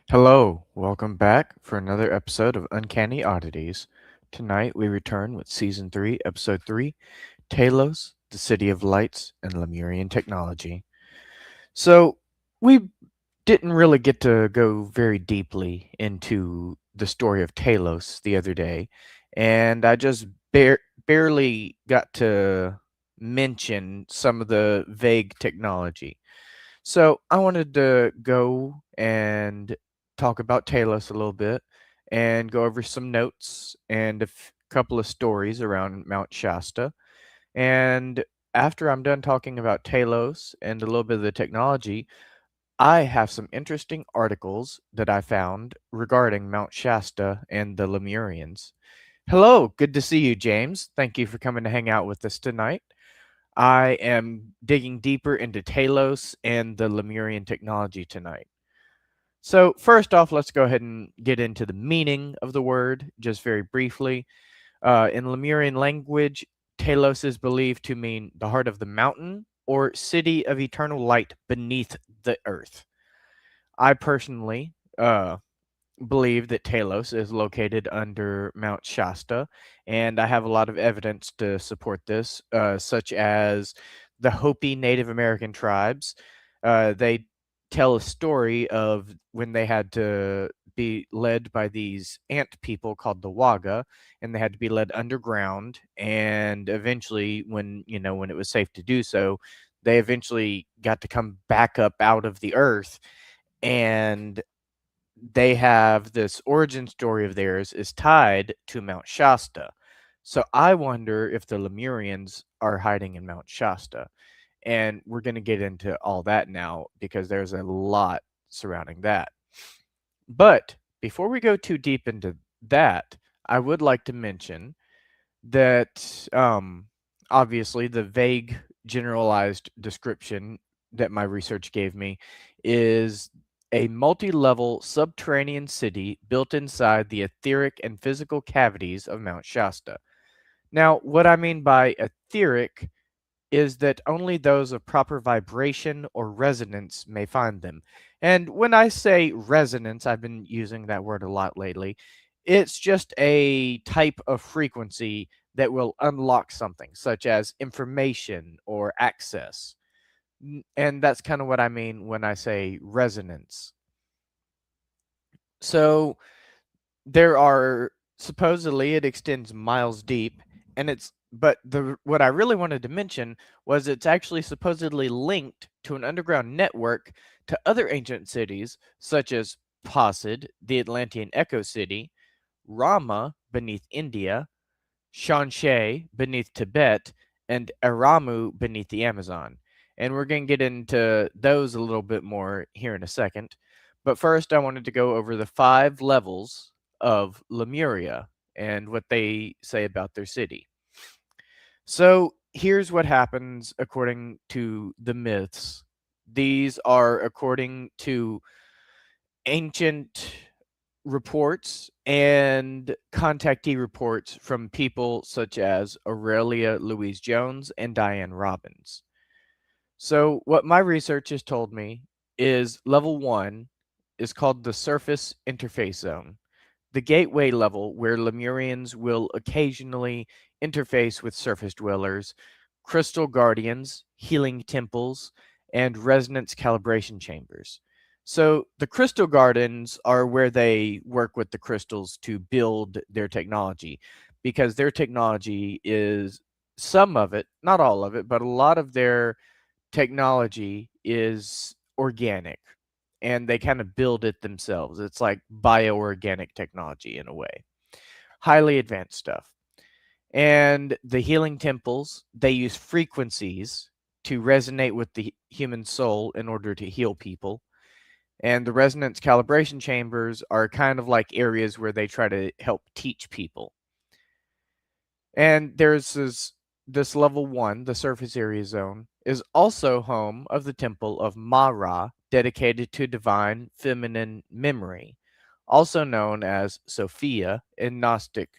Hello, welcome back for another episode of Uncanny Oddities. Tonight we return with Season 3, Episode 3, Telos, the City of Lights, and Lemurian Technology. So, we didn't really get to go very deeply into the story of Telos the other day, and I just barely got to mention some of the vague technology. So I wanted to go and talk about Talos a little bit and go over some notes and couple of stories around Mount Shasta. And after I'm done talking about Talos and a little bit of the technology, I have some interesting articles that I found regarding Mount Shasta and the Lemurians. Hello, good to see you, James. Thank you for coming to hang out with us tonight. I am digging deeper into Talos and the Lemurian technology tonight. So, first off, let's go ahead and get into the meaning of the word just very briefly. In Lemurian language, Talos is believed to mean the heart of the mountain or city of eternal light beneath the earth. I personally believe that Talos is located under Mount Shasta, and I have a lot of evidence to support this, such as the Hopi Native American tribes. They tell a story of when they had to be led by these ant people called the Waga, and they had to be led underground. And eventually, when it was safe to do so, they eventually got to come back up out of the earth and they have this origin story of theirs is tied to Mount Shasta. So I wonder if the Lemurians are hiding in Mount Shasta. And we're going to get into all that now because there's a lot surrounding that. But before we go too deep into that, I would like to mention that obviously the vague generalized description that my research gave me is a multi-level subterranean city built inside the etheric and physical cavities of Mount Shasta. Now, what I mean by etheric is that only those of proper vibration or resonance may find them. And when I say resonance, I've been using that word a lot lately. It's just a type of frequency that will unlock something, such as information or access. And that's kind of what I mean when I say resonance. So there are supposedly it extends miles deep, and it's but the what I really wanted to mention was it's actually supposedly linked to an underground network to other ancient cities such as Posid, the Atlantean Echo City, Rama beneath India, Shanshe beneath Tibet, and Aramu beneath the Amazon. And we're going to get into those a little bit more here in a second. But first, I wanted to go over the 5 levels of Lemuria and what they say about their city. So here's what happens according to the myths. These are according to ancient reports and contactee reports from people such as Aurelia Louise Jones and Diane Robbins. So, what my research has told me is level 1 is called the surface interface zone, the gateway level where Lemurians will occasionally interface with surface dwellers, crystal guardians, healing temples, and resonance calibration chambers. So the crystal gardens are where they work with the crystals to build their technology because their technology is some of it, not all of it, but a lot of their technology is organic and they kind of build it themselves. It's like bioorganic technology in a way. Highly advanced stuff. And the healing temples, they use frequencies to resonate with the human soul in order to heal people. And the resonance calibration chambers are kind of like areas where they try to help teach people. And there's this level 1, the surface area zone, is also home of the temple of Mara, dedicated to divine feminine memory, also known as Sophia in Gnostic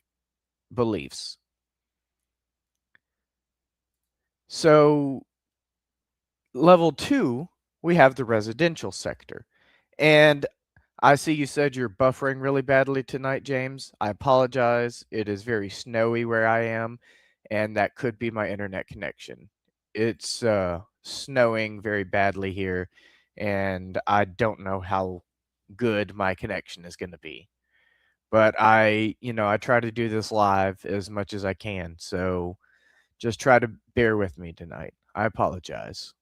beliefs. So, level 2, we have the residential sector. And I see you said you're buffering really badly tonight, James. I apologize. It is very snowy where I am, and that could be my internet connection. It's snowing very badly here, and I don't know how good my connection is going to be. But I try to do this live as much as I can, so just try to bear with me tonight. I apologize.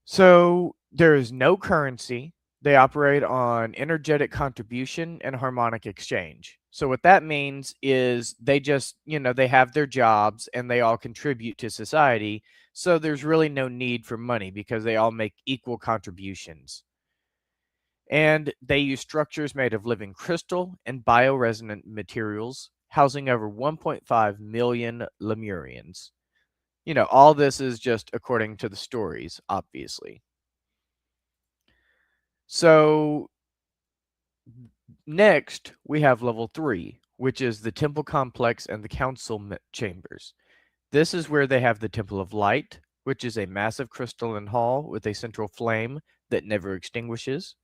So there is no currency. They operate on energetic contribution and harmonic exchange. So what that means is they just they have their jobs and they all contribute to society. So there's really no need for money because they all make equal contributions. And they use structures made of living crystal and bioresonant materials, housing over 1.5 million Lemurians. All this is just according to the stories, obviously. So next, we have level 3, which is the temple complex and the council chambers. This is where they have the Temple of Light, which is a massive crystalline hall with a central flame that never extinguishes.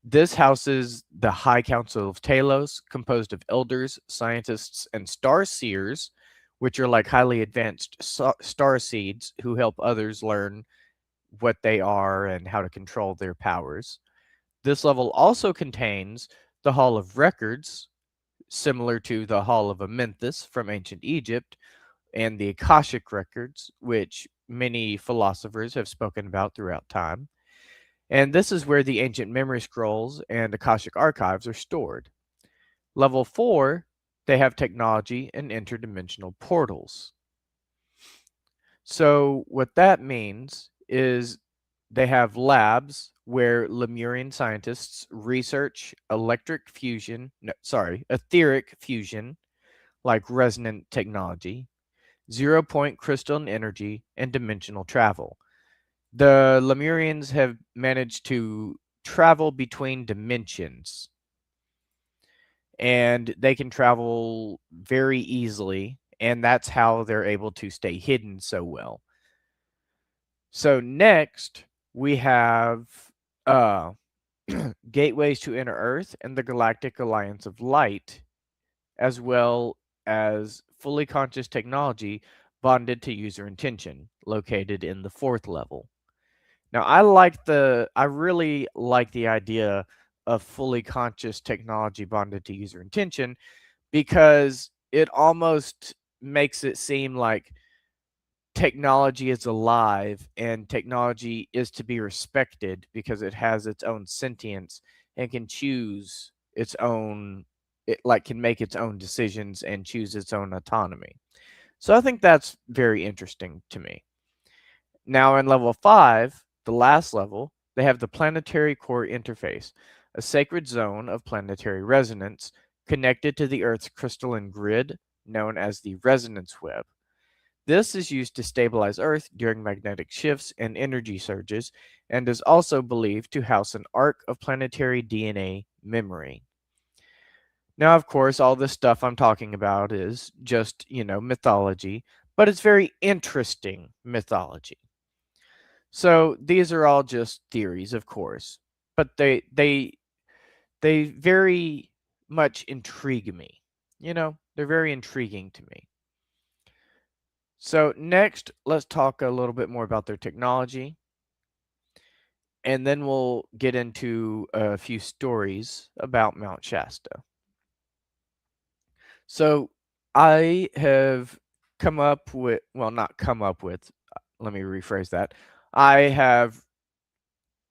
This houses the High Council of Telos, composed of elders, scientists, and star seers, which are like highly advanced star seeds who help others learn what they are and how to control their powers. This level also contains the Hall of Records, similar to the Hall of Amenthus from ancient Egypt, and the Akashic Records, which many philosophers have spoken about throughout time. And this is where the ancient memory scrolls and Akashic archives are stored. Level 4, they have technology and interdimensional portals. So, what that means is they have labs where Lemurian scientists research etheric fusion, like resonant technology, zero point crystalline energy, and dimensional travel. The Lemurians have managed to travel between dimensions, and they can travel very easily, and that's how they're able to stay hidden so well. So next, we have uh, gateways to inner Earth and the Galactic Alliance of Light, as well as fully conscious technology bonded to user intention, located in the 4th level. Now, I really like the idea of fully conscious technology bonded to user intention because it almost makes it seem like technology is alive and technology is to be respected because it has its own sentience and can choose its own it like can make its own decisions and choose its own autonomy. So I think that's very interesting to me. Now in level 5, the last level, they have the planetary core interface, a sacred zone of planetary resonance connected to the Earth's crystalline grid known as the resonance web. This is used to stabilize Earth during magnetic shifts and energy surges, and is also believed to house an arc of planetary DNA memory. Now, of course, all this stuff I'm talking about is just mythology, but it's very interesting mythology. So these are all just theories, of course, but they very much intrigue me. They're very intriguing to me. So next, let's talk a little bit more about their technology, and then we'll get into a few stories about Mount Shasta. So I have come up with, well, not come up with, let me rephrase that. I have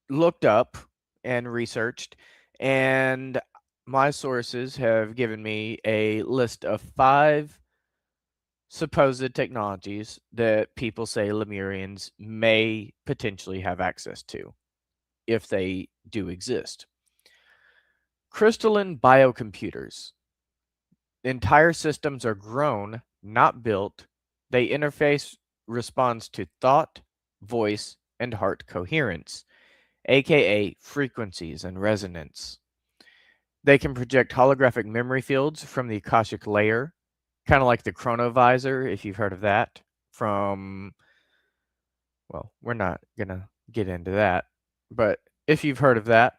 looked up and researched, and my sources have given me a list of 5 supposed technologies that people say Lemurians may potentially have access to if they do exist. Crystalline biocomputers. Entire systems are grown, not built. They interface responds to thought, voice, and heart coherence, aka frequencies and resonance. They can project holographic memory fields from the Akashic layer, kind of like the chronovisor, if you've heard of that, from, well, we're not going to get into that, but if you've heard of that.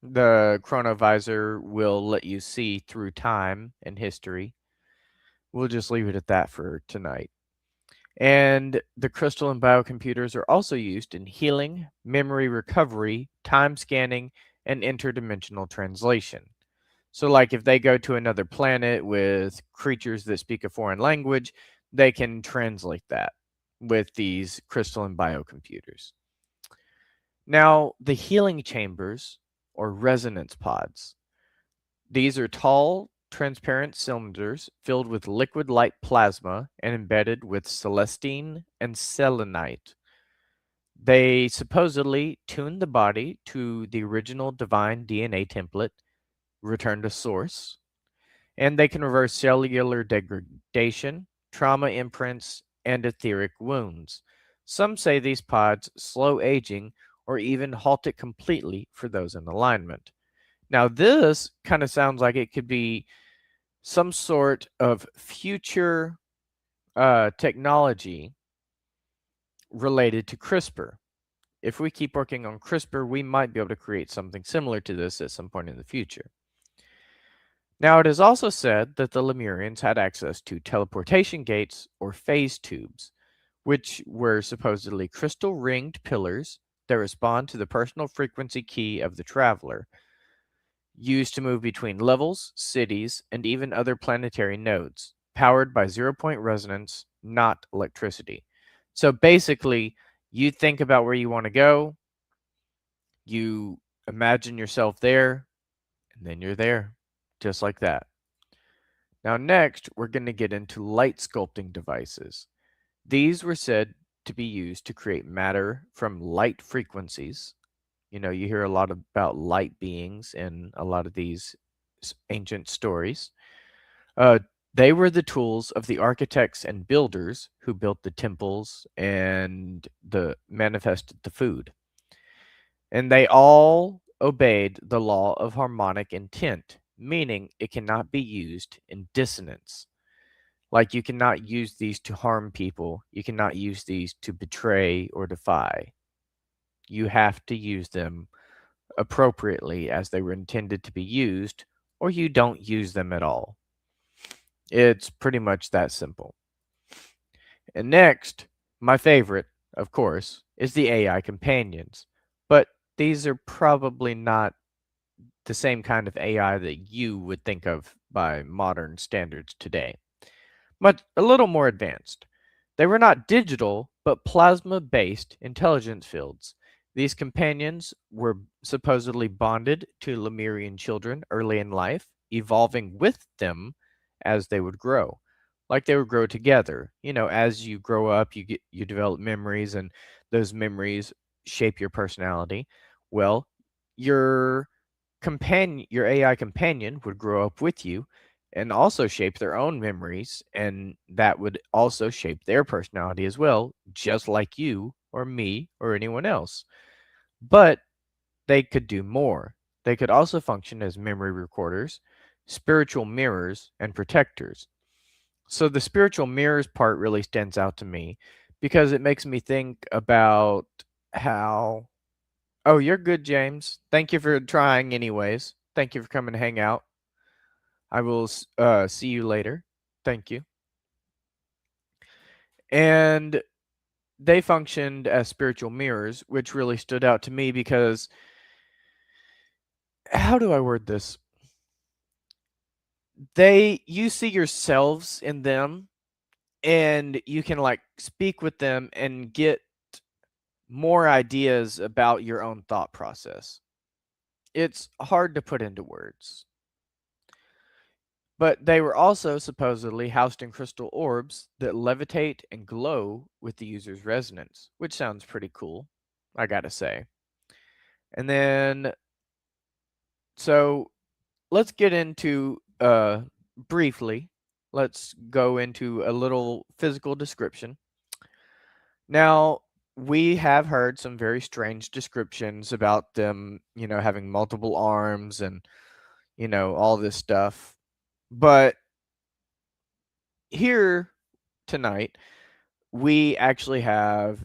The chronovisor will let you see through time and history. We'll just leave it at that for tonight. And the crystal and biocomputers are also used in healing, memory recovery, time scanning, and interdimensional translation. So, like if they go to another planet with creatures that speak a foreign language, they can translate that with these crystal and biocomputers. Now, the healing chambers or resonance pods. These are tall, transparent cylinders filled with liquid light plasma and embedded with celestine and selenite. They supposedly tune the body to the original divine DNA template, return to source, and they can reverse cellular degradation, trauma imprints, and etheric wounds. Some say these pods slow aging or even halt it completely for those in alignment. Now, this kind of sounds like it could be some sort of future technology related to CRISPR. If we keep working on CRISPR, we might be able to create something similar to this at some point in the future. Now, it is also said that the Lemurians had access to teleportation gates or phase tubes, which were supposedly crystal ringed pillars that respond to the personal frequency key of the traveler, used to move between levels, cities, and even other planetary nodes, powered by zero-point resonance, not electricity. So basically, you think about where you want to go, you imagine yourself there, and then you're there, just like that. Now, next, we're going to get into light sculpting devices. These were said to be used to create matter from light frequencies. You know, you hear a lot about light beings in a lot of these ancient stories. Uh, they were the tools of the architects and builders who built the temples and the manifested the food. And they all obeyed the law of harmonic intent, meaning it cannot be used in dissonance. Like you cannot use these to harm people, you cannot use these to betray or defy. You have to use them appropriately as they were intended to be used, or you don't use them at all. It's pretty much that simple. And next, my favorite, of course, is the AI companions. But these are probably not the same kind of AI that you would think of by modern standards today, but a little more advanced. They were not digital, but plasma based intelligence fields. These companions were supposedly bonded to Lemurian children early in life, evolving with them as they would grow. Like they would grow together. You know, as you grow up, you develop memories, and those memories shape your personality. Well, your your AI companion would grow up with you and also shape their own memories, and that would also shape their personality as well, just like you or me or anyone else. But they could do more. They could also function as memory recorders, spiritual mirrors, and protectors. So the spiritual mirrors part really stands out to me because it makes me think about how. Oh, you're good, James. Thank you for trying, anyways. Thank you for coming to hang out. I will see you later. Thank you. And they functioned as spiritual mirrors, which really stood out to me because how do I word this? You see yourselves in them, and you can like speak with them and get more ideas about your own thought process. It's hard to put into words. But they were also supposedly housed in crystal orbs that levitate and glow with the user's resonance, which sounds pretty cool, I gotta say. And then, so let's get into, briefly, let's go into a little physical description. Now, we have heard some very strange descriptions about them, you know, having multiple arms and, you know, all this stuff. But here tonight, we actually have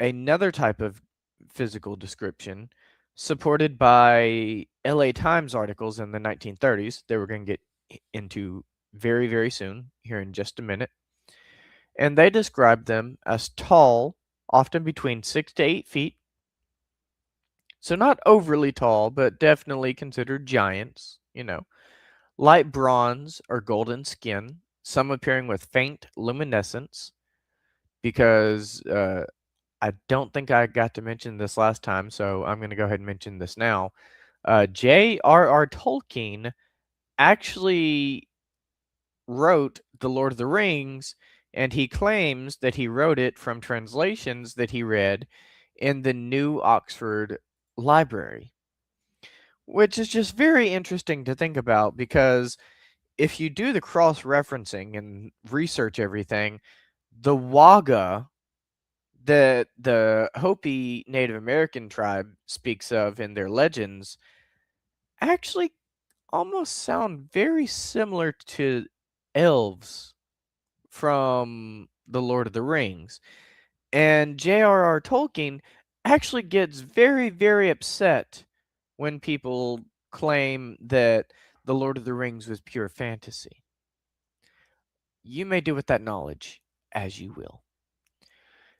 another type of physical description. supported by LA Times articles in the 1930s that we're going to get into very, very soon, here in just a minute. And they described them as tall, often between 6 to 8 feet. So not overly tall, but definitely considered giants. Light bronze or golden skin, some appearing with faint luminescence, because I don't think I got to mention this last time, so I'm going to go ahead and mention this now. J.R.R. Tolkien actually wrote The Lord of the Rings, and he claims that he wrote it from translations that he read in the New Oxford Library, which is just very interesting to think about, because if you do the cross referencing and research everything, the Wagga that the Hopi Native American tribe speaks of in their legends actually almost sound very similar to elves from The Lord of the Rings. And J.R.R. Tolkien actually gets very, very upset when people claim that The Lord of the Rings was pure fantasy. You may do with that knowledge as you will.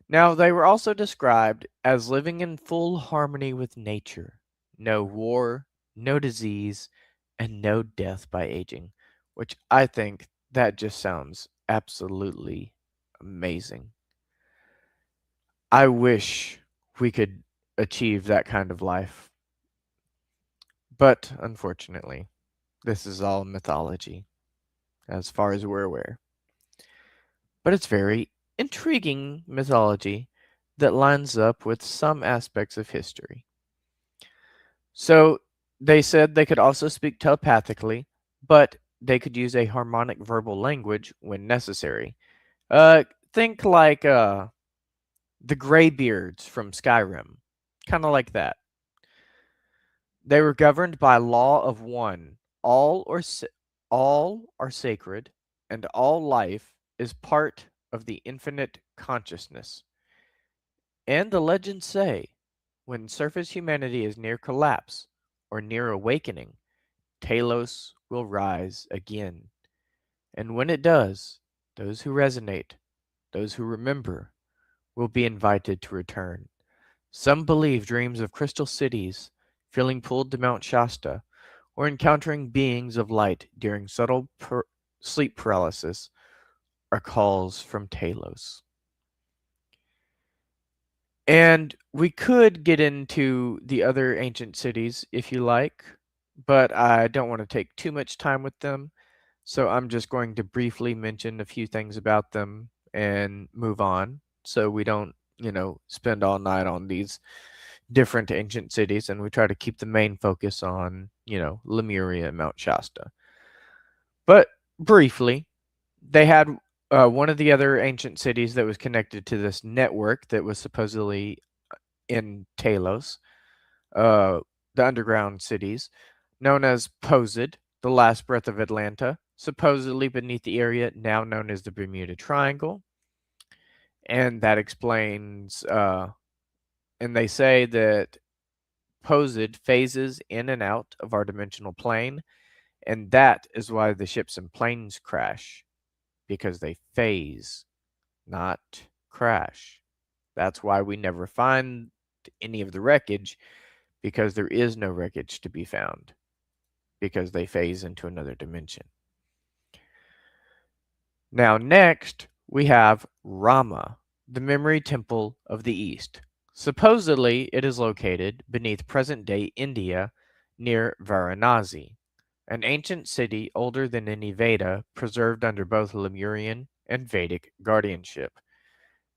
Now, they were also described as living in full harmony with nature. No war, no disease, and no death by aging, which I think that just sounds absolutely amazing. I wish we could achieve that kind of life. But unfortunately, this is all mythology, as far as we're aware. But it's very intriguing mythology that lines up with some aspects of history. So they said they could also speak telepathically, but they could use a harmonic verbal language when necessary. Think like the Greybeards from Skyrim, kind of like that. They were governed by law of one. All are sacred, and all life is part of the infinite consciousness. And the legends say, when surface humanity is near collapse or near awakening, Telos will rise again. And when it does, those who resonate, those who remember, will be invited to return. Some believe dreams of crystal cities, feeling pulled to Mount Shasta, or encountering beings of light during subtle sleep paralysis are calls from Telos. And we could get into the other ancient cities if you like, but I don't want to take too much time with them. So I'm just going to briefly mention a few things about them and move on, so we don't spend all night on these different ancient cities, and we try to keep the main focus on Lemuria and Mount Shasta. But briefly, they had one of the other ancient cities that was connected to this network that was supposedly in Telos, uh, the underground cities, known as Posid, the last breath of Atlanta, supposedly beneath the area now known as the Bermuda Triangle. And that explains, and they say that Posid phases in and out of our dimensional plane, and that is why the ships and planes crash, because they phase, not crash. That's why we never find any of the wreckage, because there is no wreckage to be found, because they phase into another dimension. Now, next, we have Rama, the memory temple of the East. Supposedly, it is located beneath present day India near Varanasi, an ancient city older than any Veda, preserved under both Lemurian and Vedic guardianship.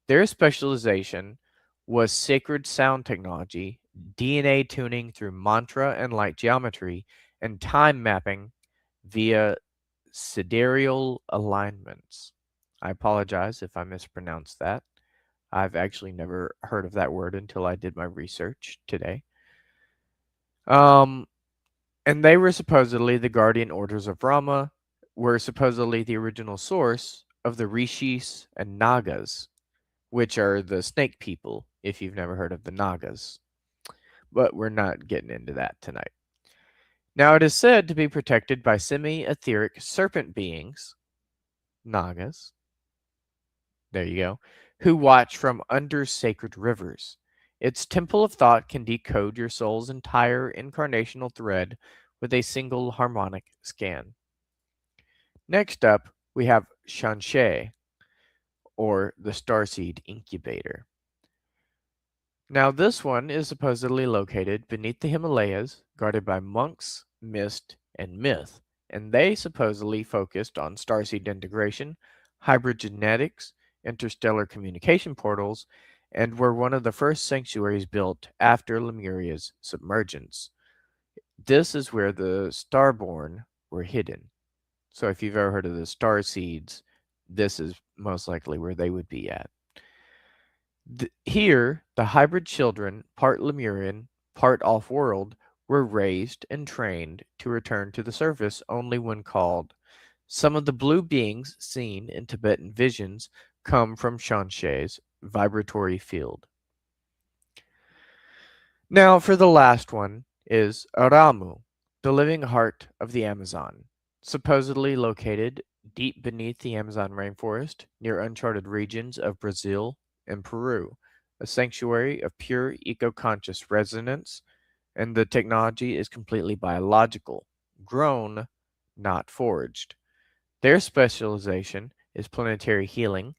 Their specialization was sacred sound technology, DNA tuning through mantra and light geometry, and time mapping via sidereal alignments. I apologize if I mispronounced that. I've actually never heard of that word until I did my research today. Um, and they were supposedly the guardian orders of Rama, were supposedly the original source of the Rishis and Nagas, which are the snake people, if you've never heard of the Nagas. but we're not getting into that tonight. Now, it is said to be protected by semi etheric serpent beings, Nagas, there you go, who watch from under sacred rivers. Its temple of thought can decode your soul's entire incarnational thread with a single harmonic scan. Next up, we have Shanshe, or the Starseed Incubator. Now, this one is supposedly located beneath the Himalayas, guarded by monks, mist, and myth, and they supposedly focused on starseed integration, hybrid genetics, interstellar communication portals, and were one of the first sanctuaries built after Lemuria's submergence. This is where the starborn were hidden. So if you've ever heard of the star seeds, this is most likely where they would be at. Here, the hybrid children, part Lemurian, part off world, were raised and trained to return to the surface only when called. Some of the blue beings seen in Tibetan visions come from Shanshe's vibratory field. Now, for the last one is Aramu, the living heart of the Amazon, supposedly located deep beneath the Amazon rainforest near uncharted regions of Brazil and Peru, a sanctuary of pure eco-conscious resonance, and the technology is completely biological, grown, not forged. Their specialization is planetary healing,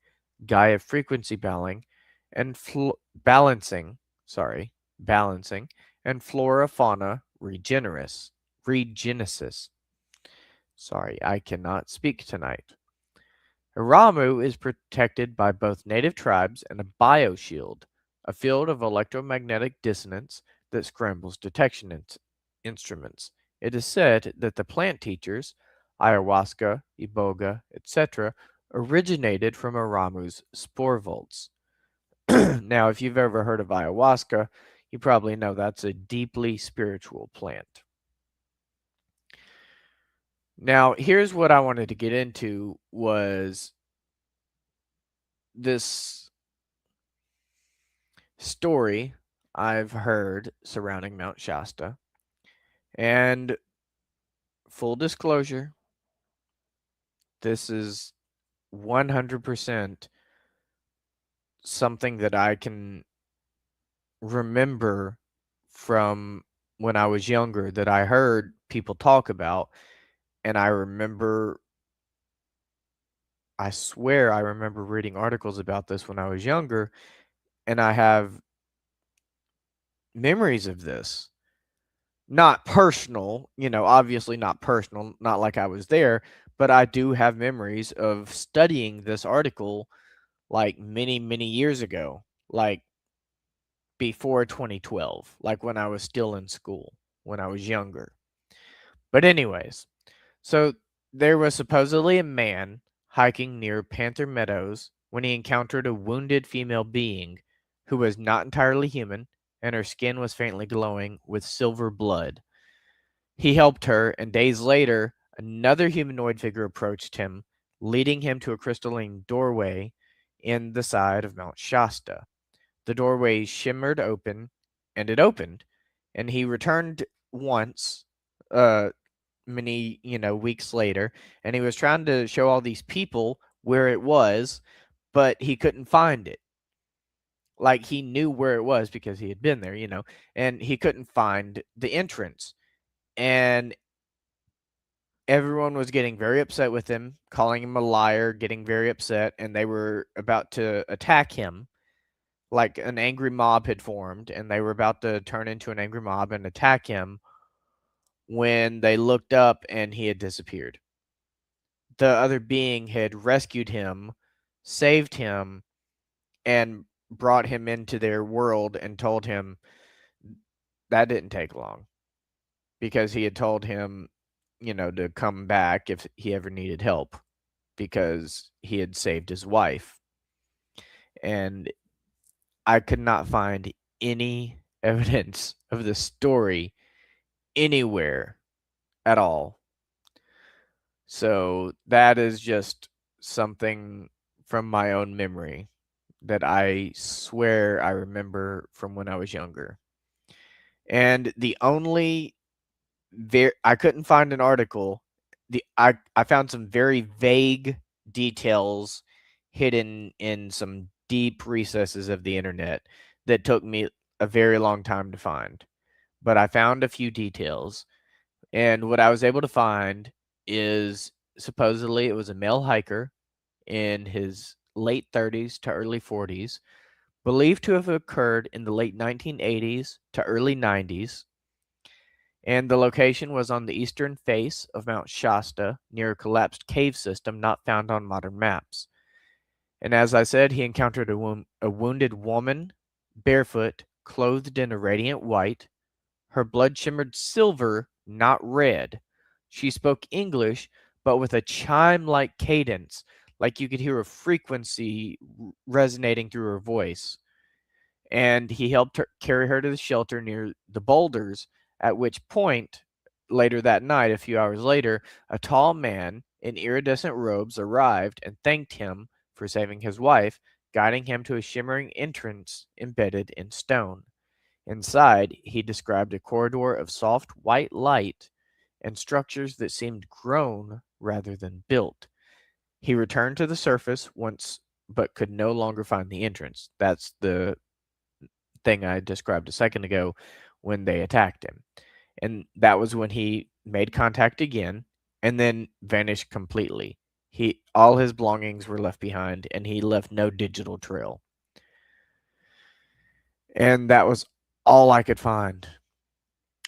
Gaia frequency and balancing, and flora fauna regenesis. Sorry, I cannot speak tonight. Hiramu is protected by both native tribes and a bioshield, a field of electromagnetic dissonance that scrambles detection instruments. It is said that the plant teachers, ayahuasca, iboga, etc., originated from Hiramu's spore vaults. Now, if you've ever heard of ayahuasca, you probably know that's a deeply spiritual plant. Now, here's what I wanted to get into was this story I've heard surrounding Mount Shasta. And full disclosure, this is 100% something that I can remember from when I was younger that I heard people talk about. And I swear I remember reading articles about this when I was younger. And I have memories of this. Not personal, obviously not personal, not like I was there, but I do have memories of studying this article like many, many years ago, like before 2012, like when I was still in school, when I was younger. But, anyways, so there was supposedly a man hiking near Panther Meadows when he encountered a wounded female being who was not entirely human, and her skin was faintly glowing with silver blood. He helped her, and days later, another humanoid figure approached him, leading him to a crystalline doorway in the side of Mount Shasta. The doorway shimmered open, and it opened, and he returned once, many, weeks later, and he was trying to show all these people where it was, but he couldn't find it. Like, he knew where it was because he had been there, and he couldn't find the entrance. And everyone was getting very upset with him, calling him a liar, getting very upset, and they were about to attack him. Like, an angry mob had formed, and they were about to turn into an angry mob and attack him when they looked up and he had disappeared. The other being had rescued him, saved him, and brought him into their world and told him that didn't take long because he had told him, to come back if he ever needed help because he had saved his wife. And I could not find any evidence of the story anywhere at all. So that is just something from my own memory that I swear I remember from when I was younger. And the only I couldn't find an article. I found some very vague details hidden in some deep recesses of the internet that took me a very long time to find. But I found a few details, and what I was able to find is supposedly it was a male hiker in his late 30s to early 40s, believed to have occurred in the late 1980s to early 90s, and the location was on the eastern face of Mount Shasta near a collapsed cave system not found on modern maps. And as I said, he encountered a wounded woman, barefoot, clothed in a radiant white. Her blood shimmered silver, not red. She spoke English, but with a chime like cadence, like you could hear a frequency resonating through her voice. And he helped her carry her to the shelter near the boulders, at which point, later that night, a few hours later, a tall man in iridescent robes arrived and thanked him for saving his wife, guiding him to a shimmering entrance embedded in stone. Inside, he described a corridor of soft white light and structures that seemed grown rather than built. He returned to the surface once, but could no longer find the entrance. That's the thing I described a second ago when they attacked him. And that was when he made contact again and then vanished completely. All his belongings were left behind and he left no digital trail. And that was all I could find.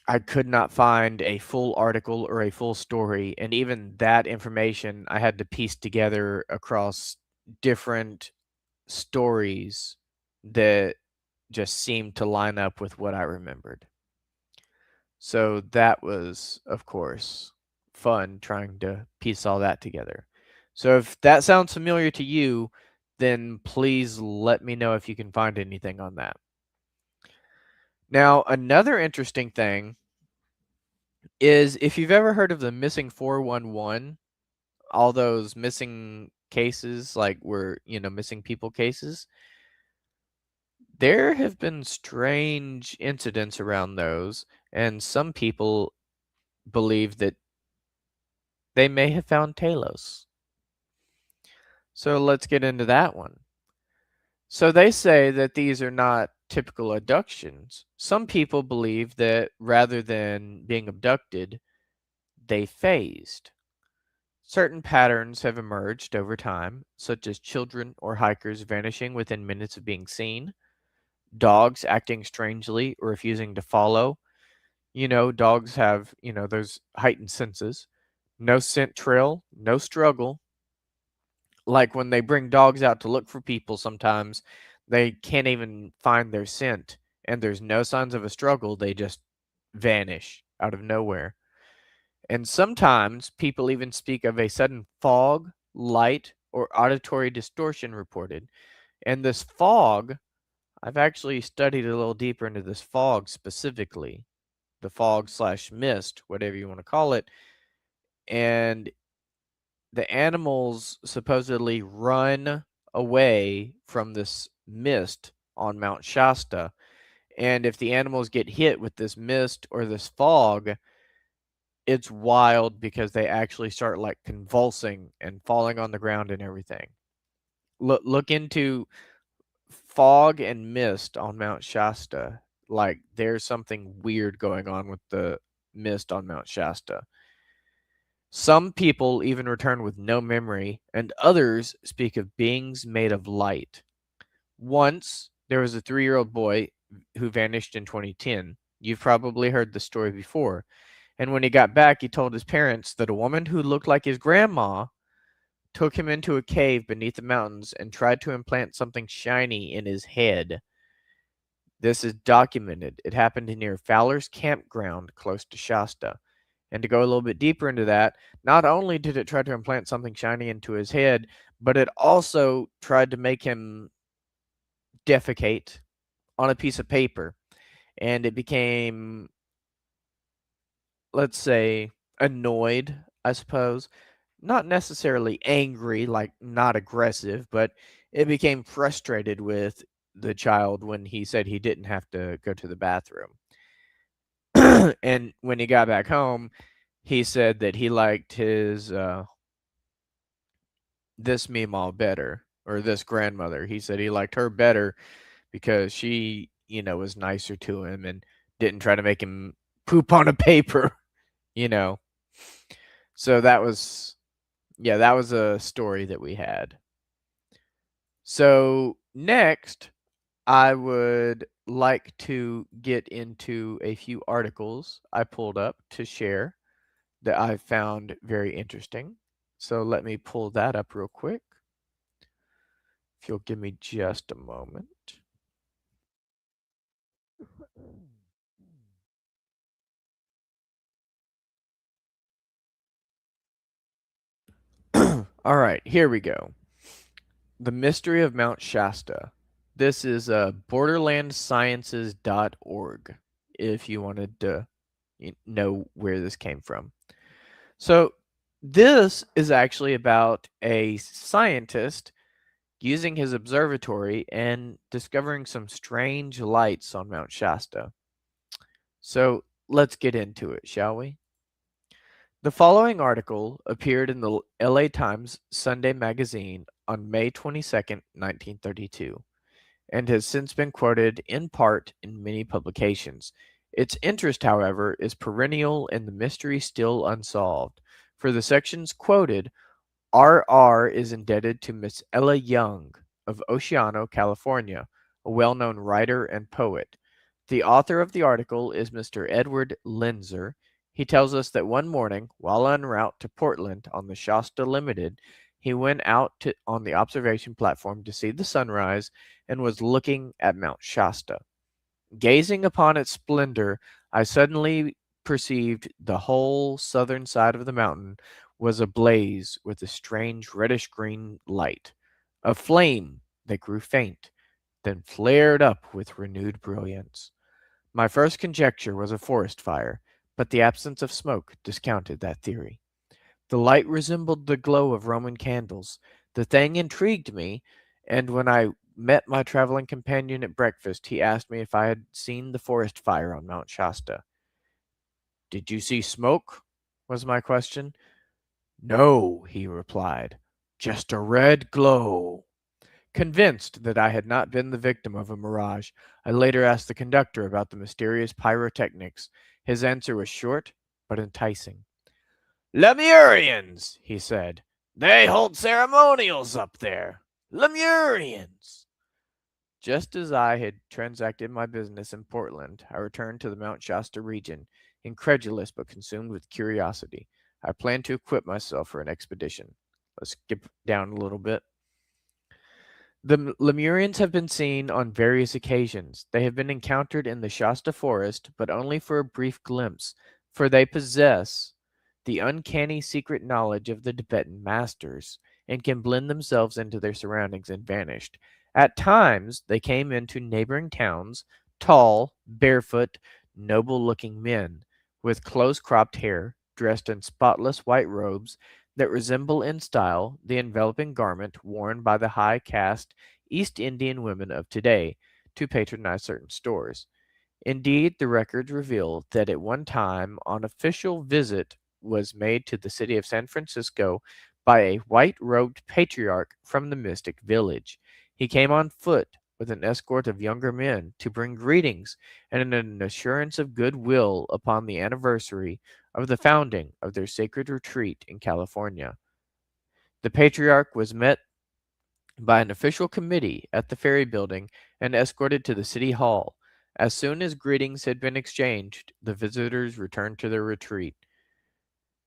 I could not find a full article or a full story, and even that information I had to piece together across different stories that just seemed to line up with what I remembered. So that was, of course, fun trying to piece all that together. So if that sounds familiar to you, then please let me know if you can find anything on that. Now, another interesting thing is if you've ever heard of the missing 411, all those missing cases, like missing people cases, there have been strange incidents around those, and some people believe that they may have found Telos. So let's get into that one. So they say that these are not typical abductions. Some people believe that rather than being abducted, they phased. Certain patterns have emerged over time, such as children or hikers vanishing within minutes of being seen, dogs acting strangely or refusing to follow. Dogs have, those heightened senses. No scent trail, no struggle. Like when they bring dogs out to look for people, sometimes they can't even find their scent, and there's no signs of a struggle. They just vanish out of nowhere. And sometimes people even speak of a sudden fog, light, or auditory distortion reported. And this fog, I've actually studied a little deeper into this fog specifically, the fog slash mist, whatever you want to call it. And the animals supposedly run away from this mist on Mount Shasta. And if the animals get hit with this mist or this fog, it's wild because they actually start like convulsing and falling on the ground and everything. Look into fog and mist on Mount Shasta. Like there's something weird going on with the mist on Mount Shasta. Some people even return with no memory, and others speak of beings made of light. Once, there was a 3-year-old boy who vanished in 2010. You've probably heard the story before. And when he got back, he told his parents that a woman who looked like his grandma took him into a cave beneath the mountains and tried to implant something shiny in his head. This is documented. It happened near Fowler's campground close to Shasta. And to go a little bit deeper into that, not only did it try to implant something shiny into his head, but it also tried to make him defecate on a piece of paper. And it became, let's say, annoyed, I suppose. Not necessarily angry, like not aggressive, but it became frustrated with the child when he said he didn't have to go to the bathroom. And when he got back home, he said that he liked his this Meemaw better, or this grandmother. He said he liked her better because she, was nicer to him and didn't try to make him poop on a paper, you know. So that was a story that we had. So next, I would like to get into a few articles I pulled up to share that I found very interesting. So let me pull that up real quick. If you'll give me just a moment. All right, here we go. The Mystery of Mount Shasta. This is borderlandsciences.org if you wanted to know where this came from. So, this is actually about a scientist using his observatory and discovering some strange lights on Mount Shasta. So, let's get into it, shall we? The following article appeared in the LA Times Sunday magazine on May 22nd, 1932, and has since been quoted in part in many publications. Its interest, however, is perennial and the mystery still unsolved. For the sections quoted, R.R. is indebted to Miss Ella Young of Oceano, California, a well-known writer and poet. The author of the article is Mr. Edward Linzer. He tells us that one morning, while en route to Portland on the Shasta Limited, he went on the observation platform to see the sunrise and was looking at Mount Shasta. Gazing upon its splendor, I suddenly perceived the whole southern side of the mountain was ablaze with a strange reddish-green light, a flame that grew faint, then flared up with renewed brilliance. My first conjecture was a forest fire, but the absence of smoke discounted that theory. The light resembled the glow of Roman candles. The thing intrigued me, and when I met my traveling companion at breakfast, he asked me if I had seen the forest fire on Mount Shasta. Did you see smoke? Was my question. No, he replied, just a red glow. Convinced that I had not been the victim of a mirage, I later asked the conductor about the mysterious pyrotechnics. His answer was short but enticing. Lemurians, he said. They hold ceremonials up there. Lemurians. Just as I had transacted my business in Portland, I returned to the Mount Shasta region, incredulous but consumed with curiosity. I planned to equip myself for an expedition. Let's skip down a little bit. The Lemurians have been seen on various occasions. They have been encountered in the Shasta forest, but only for a brief glimpse, for they possess the uncanny secret knowledge of the Tibetan masters and can blend themselves into their surroundings and vanished. At times, they came into neighboring towns, tall, barefoot, noble looking men with close cropped hair, dressed in spotless white robes that resemble in style the enveloping garment worn by the high caste East Indian women of today to patronize certain stores. Indeed, the records reveal that at one time an official visit was made to the city of San Francisco by a white-robed patriarch from the mystic village. He came on foot with an escort of younger men to bring greetings and an assurance of goodwill upon the anniversary of the founding of their sacred retreat in California. The patriarch was met by an official committee at the ferry building and escorted to the city hall. As soon as greetings had been exchanged, the visitors returned to their retreat.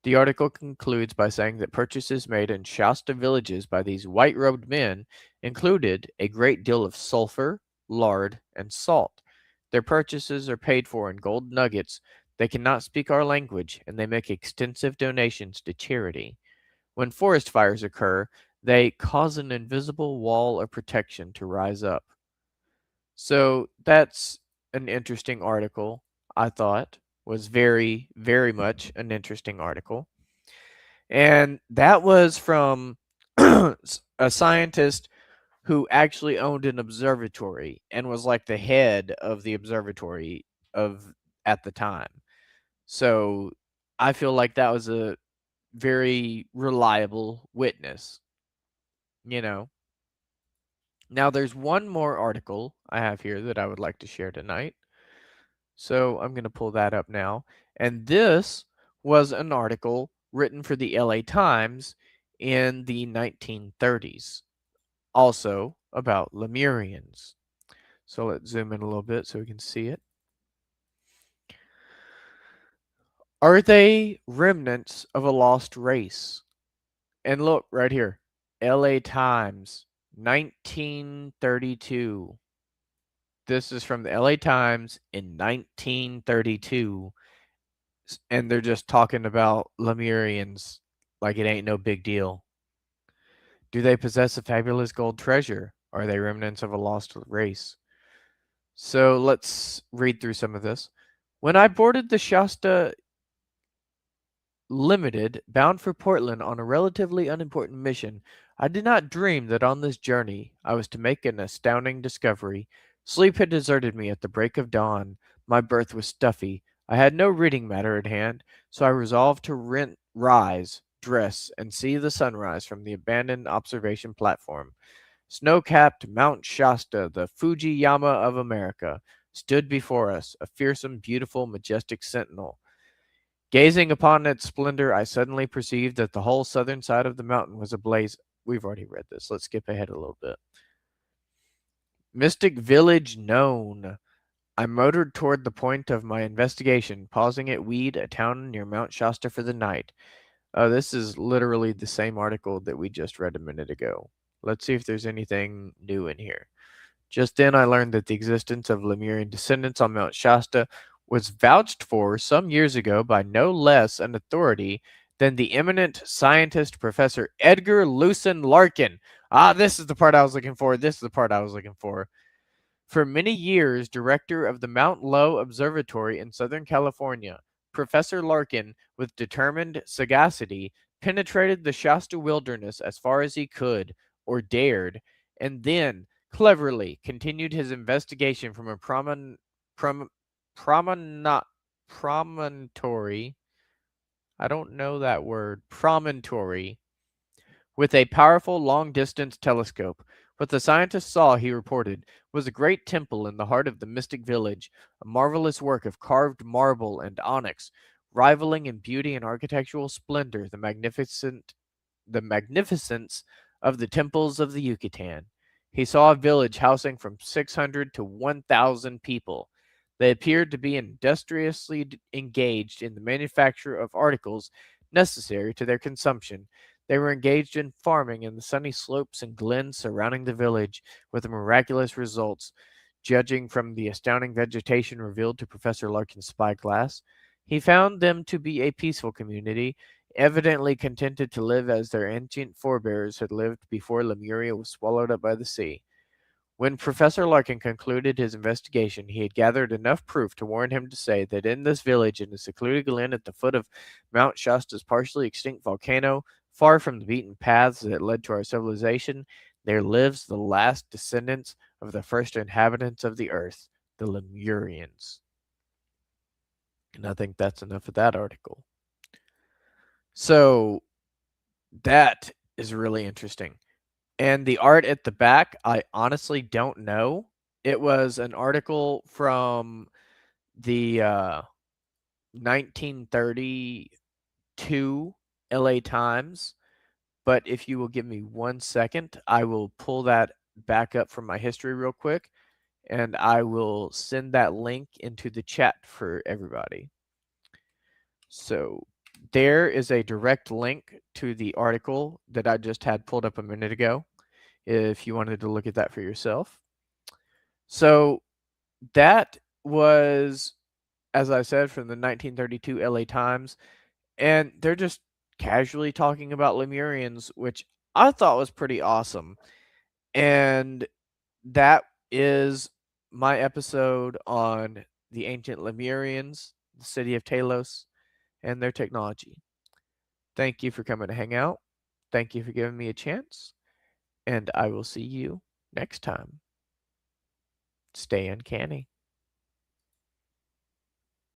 The article concludes by saying that purchases made in Shasta villages by these white robed men included a great deal of sulfur, lard, and salt. Their purchases are paid for in gold nuggets. They cannot speak our language, and they make extensive donations to charity. When forest fires occur, they cause an invisible wall of protection to rise up. So that's an interesting article, I thought. Was very, very much an interesting article. And that was from a scientist who actually owned an observatory and was like the head of the observatory of at the time. So I feel like that was a very reliable witness, you know. Now, there's one more article I have here that I would like to share tonight. So I'm going to pull that up now. And this was an article written for the LA Times in the 1930s, also about Lemurians. So let's zoom in a little bit so we can see it. Are they remnants of a lost race? And look right here, LA Times, 1932. This is from the LA Times in 1932. And they're just talking about Lemurians like it ain't no big deal. Do they possess a fabulous gold treasure? Are they remnants of a lost race? So let's read through some of this. When I boarded the Shasta Limited, bound for Portland on a relatively unimportant mission, I did not dream that on this journey I was to make an astounding discovery. Sleep had deserted me at the break of dawn. My berth was stuffy. I had no reading matter at hand, so I resolved to rise, dress, and see the sunrise from the abandoned observation platform. Snow-capped Mount Shasta, the Fujiyama of America, stood before us, a fearsome, beautiful, majestic sentinel. Gazing upon its splendor, I suddenly perceived that the whole southern side of the mountain was ablaze. We've already read this. Let's skip ahead a little bit. Mystic Village known. I motored toward the point of my investigation, pausing at Weed, a town near Mount Shasta, for the night. This is literally the same article that we just read a minute ago. Let's see if there's anything new in here. Just then I learned that the existence of Lemurian descendants on Mount Shasta was vouched for some years ago by no less an authority than the eminent scientist Professor Edgar Lewson Larkin. Ah, this is the part I was looking for. This is the part I was looking for. For many years, director of the Mount Lowe Observatory in Southern California, Professor Larkin, with determined sagacity, penetrated the Shasta wilderness as far as he could, or dared, and then, cleverly, continued his investigation from a promon- promontory. I don't know that word. Promontory with a powerful long-distance telescope. What the scientist saw, he reported, was a great temple in the heart of the mystic village, a marvelous work of carved marble and onyx, rivaling in beauty and architectural splendor the magnificence of the temples of the Yucatan. He saw a village housing from 600 to 1,000 people. They appeared to be industriously engaged in the manufacture of articles necessary to their consumption. They were engaged in farming in the sunny slopes and glens surrounding the village, with miraculous results, judging from the astounding vegetation revealed to Professor Larkin's spyglass. He found them to be a peaceful community, evidently contented to live as their ancient forebears had lived before Lemuria was swallowed up by the sea. When Professor Larkin concluded his investigation, he had gathered enough proof to warrant him to say that in this village, in a secluded glen at the foot of Mount Shasta's partially extinct volcano, far from the beaten paths that led to our civilization, there lives the last descendants of the first inhabitants of the earth, the Lemurians. And I think that's enough of that article. So that is really interesting. And the art at the back, I honestly don't know. It was an article from the 1932 LA Times. But if you will give me 1 second, I will pull that back up from my history real quick and I will send that link into the chat for everybody. So there is a direct link to the article that I just had pulled up a minute ago, if you wanted to look at that for yourself. So that was, as I said, from the 1932 LA Times, and they're just casually talking about Lemurians, which I thought was pretty awesome. And that is my episode on the ancient Lemurians, the city of Telos, and their technology. Thank you for coming to hang out. Thank you for giving me a chance, and I will see you next time. Stay uncanny.